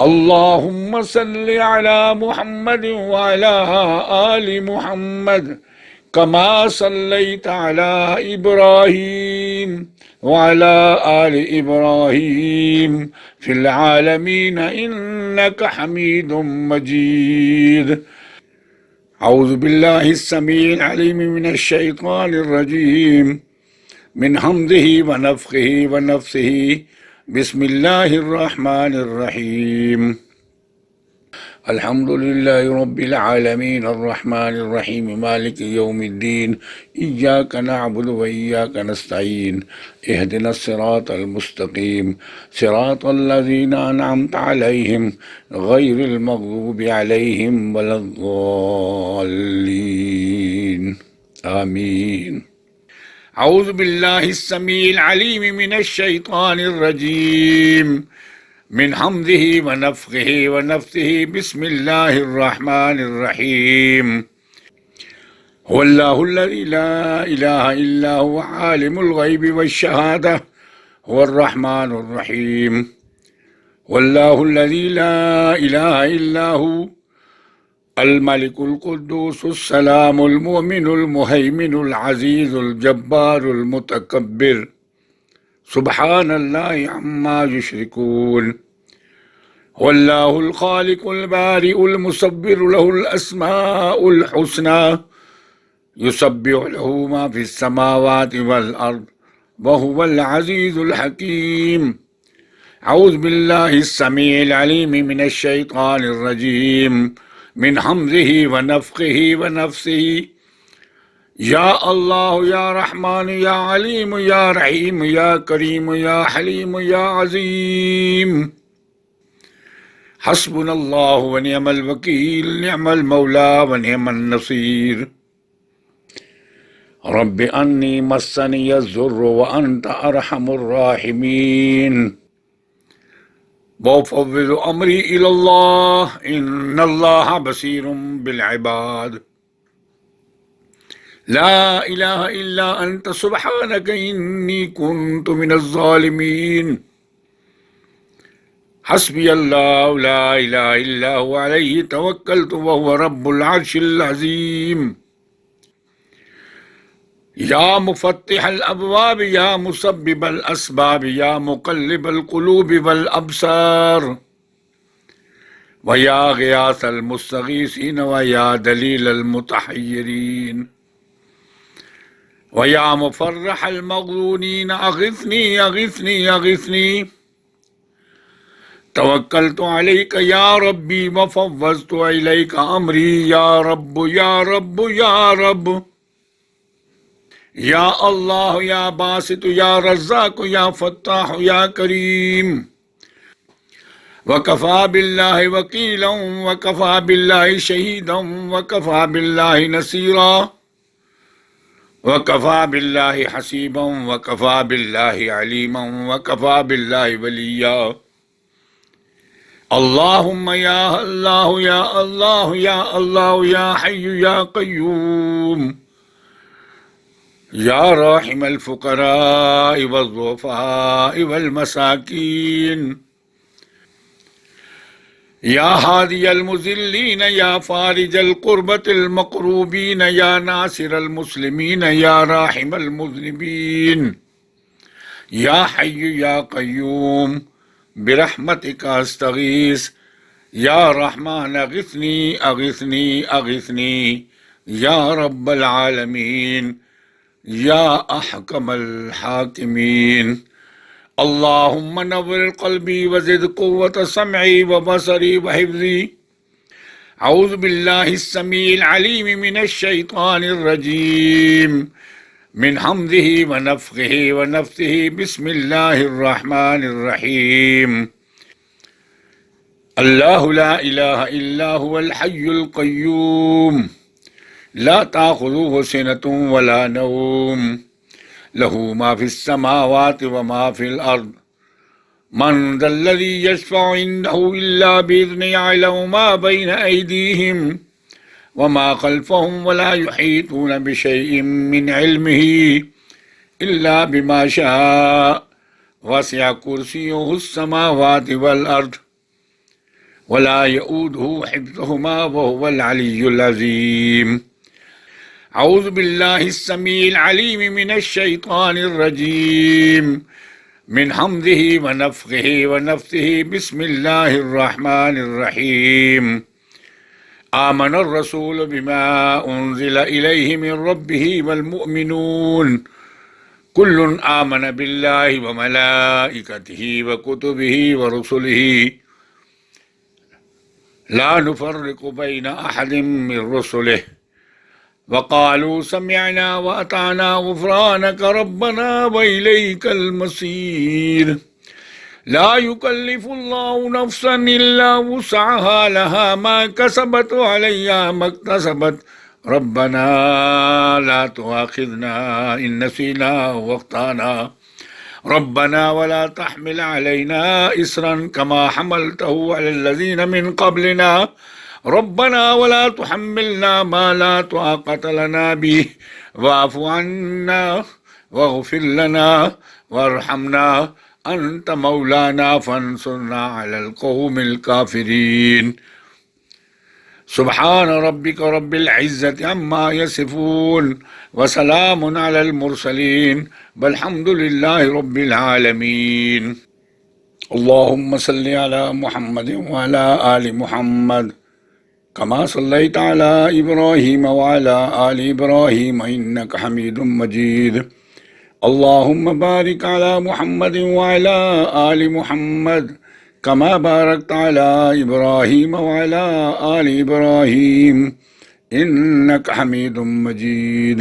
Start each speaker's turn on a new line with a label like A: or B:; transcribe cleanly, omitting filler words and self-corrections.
A: अल्लाहुम्मा सल्लि अला मुहम्मद व अला आलि मुहम्मद कमा सल्लैता अला इब्राहीम व अला आलि इब्राहीम फिल आलमीन इन्नका हमीदुम मजीद। औज़ु बिल्लाहि स्समीइल अलीम मिनश शैतानिर रजीम मिन हम्ज़िही व नफ़्ख़िही व नफ़्सिही बिस्मिल्लाहिर रहमानिर रहीम। अल्हम्दुलिल्लाहि रब्बिल आलमीन अर्रहमानिर रहीम मालिकि यौमिद्दीन इय्याका नअबुदु व इय्याका नस्तईन इहदिनस सिरातल मुस्तक़ीम सिरातल लज़ीना अनअमता अलैहिम गैरिल मग़ज़ूबि अलैहिम वलद्दॉल्लीन आमीन। औज़ु बिल्लाहिस समीइल अलीम मिनश शैतानिर रजीम मिन हम्ज़िही व नफ़्ख़िही व नफ़्सिही बिस्मिल्लाहिर रहमानिर रहीम। हुवल्लाहुल्लज़ी ला इलाहा इल्ला हुव आलिमुल ग़ैबि वश्शहादा हुवर रहमानुर रहीम। हुवल्लाहुल्लज़ी ला इलाहा इल्ला हु अल मलिकुल कुद्दूसुस सलामुल मुमिनुल मुहैमिनुल अज़ीज़ुल जब्बारुल मुतकब्बिर सुब्हानल्लाहि अम्मा युश्रिकून। वल्लाहुल खालिकुल बारिउल मुसव्विरु लहुल अस्माउल हुस्ना युसब्बिहु लहु मा फिस समावाति वल अर्द व हुवल अज़ीज़ुल हकीम। औज़ु बिल्लाहिस समीइल अलीम मिनश शैतानिर रजीम मिन हम्ज़िही व नफ़्ख़िही व नफ़्सिही। या अल्लाह या रहमान या अलीम या रहीम या करीम या हलीम या अज़ीम। हस्बुनल्लाहु व निअमल वकील निअमल मौला व निअमन नसीर। रब्बि अन्नी मस्सनियज़्ज़ुर्रु व अन्त अरहमुर राहिमीन। वफ़व्विज़ु अम्री इलल्लाह इन्नल्लाह बसीरुम बिल इबाद। ला इलाहा इल्ला अंत सुब्हानक इन्नी कुन्तु मिनज़ ज़ालिमीन। हस्बी अल्लाहु ला इलाहा इल्ला हुवा अलैहि तवक्कलतु व हुवा रब्बुल अर्शिल अज़ीम। या मुफ़त्तिहल अब्वाब या मुसब्बिबल अस्बाब या मुक़ल्लिबल क़ुलूब वल अब्सार व या ग़ियासल मुस्तग़ीसीन व या दलीलल मुतहय्यरीन व या मुफ़र्रहल मग़ज़ूनीन अग़िथनी अग़िथनी अग़िथनी। तवक्कलतु अलैका या रब्बी व फ़व्वज़तु इलैका अम्री या रब्ब या रब्ब या रब्ब। या अल्लाह या बासित या रज़्ज़ाक़ या फ़त्ताह या करीम। वकफ़ा बिल्लाहि वकीलन वकफ़ा बिल्लाहि शहीदन वकफ़ा बिल्लाहि नसीरा वकफ़ा बिल्लाहि हसीबन वकफ़ा बिल्लाहि अलीमन वकफ़ा बिल्लाहि वलिया। अल्लाहुम्मा या अल्लाह या अल्लाह या अल्लाह या हय्यु या क़य्यूम या राहिमल फ़ुक़राइ वज़्ज़ुफ़ाइ वल मसाकीन। या हादियल मुज़िल्लीन या फ़ारिजल क़ुर्बतिल मक़रूबीन या नासिरल मुस्लिमीन या राहिमल मुज़निबीन। या हय्यु या क़य्यूम बिरहमतिका अस्तगीस। या रहमान अग़िथनी अग़िथनी अग़िथनी या रब्बल आलमीन या अहकमल हाकिमीन। अल्लाहुम्मा नव्विर क़ल्बी व ज़िद क़ुव्वत समई व बसरी व हिफ़्ज़ी। औज़ु बिल्लाहिस समीइल अलीम मिनश शैतानिर रजीम मिन हम्ज़िही व नफ़्ख़िही व नफ़्सिही बिस्मिल्लाहिर रहमानिर रहीम। अल्लाहु ला इलाहा इल्ला हुवल हय्युल क़य्यूम ला ताख़ुज़ुहु सिनतुन वला नौम लहू मा फ़िस समावाति व मा फ़िल अर्द। मन ज़ल्लज़ी यशफ़अु इंदहु इल्ला बिइज़्निही यअलमु मा बैन अयदीहिम व मा ख़ल्फ़हुम वला युहीतून बिशैइन मिन इल्मिही इल्ला बिमा शाअ वसिअ कुर्सियुहुस समावाति वल अर्द ولا يؤوده حفظهما وهو العلي العظيم. أعوذ بالله السميع العليم من الشيطان الرجيم من حمده ونفخه ونفثه. بسم الله الرحمن الرحيم. آمن الرسول بما أنزل إليه من ربه والمؤمنون كل آمن بالله وملائكته وكتبه ورسله لا نفرق بين أحد من رسله وقالوا سمعنا وأطعنا غفرانك ربنا وإليك المصير. لا يكلف الله نفسا إلا وسعها لها ما كسبت وعليها ما اكتسبت ربنا لا تؤاخذنا إن نسينا واخطأنا ربنا ولا تحمل علينا إصرا كما حملته على الذين من قبلنا ربنا ولا تحملنا ما لا طاقة لنا به واعف عنا واغفر لنا وارحمنا أنت مولانا فانصرنا على القوم الكافرين. سبحان ربك رب العزة عما يصفون وسلام على المرسلين والحمد لله رب العالمين. اللهم صل على محمد وعلى آل محمد كما صليت على إبراهيم وعلى آل إبراهيم إنك حميد مجيد. اللهم بارك على محمد وعلى آل محمد كما باركت على إبراهيم وعلى آل إبراهيم إنك حميد مجيد.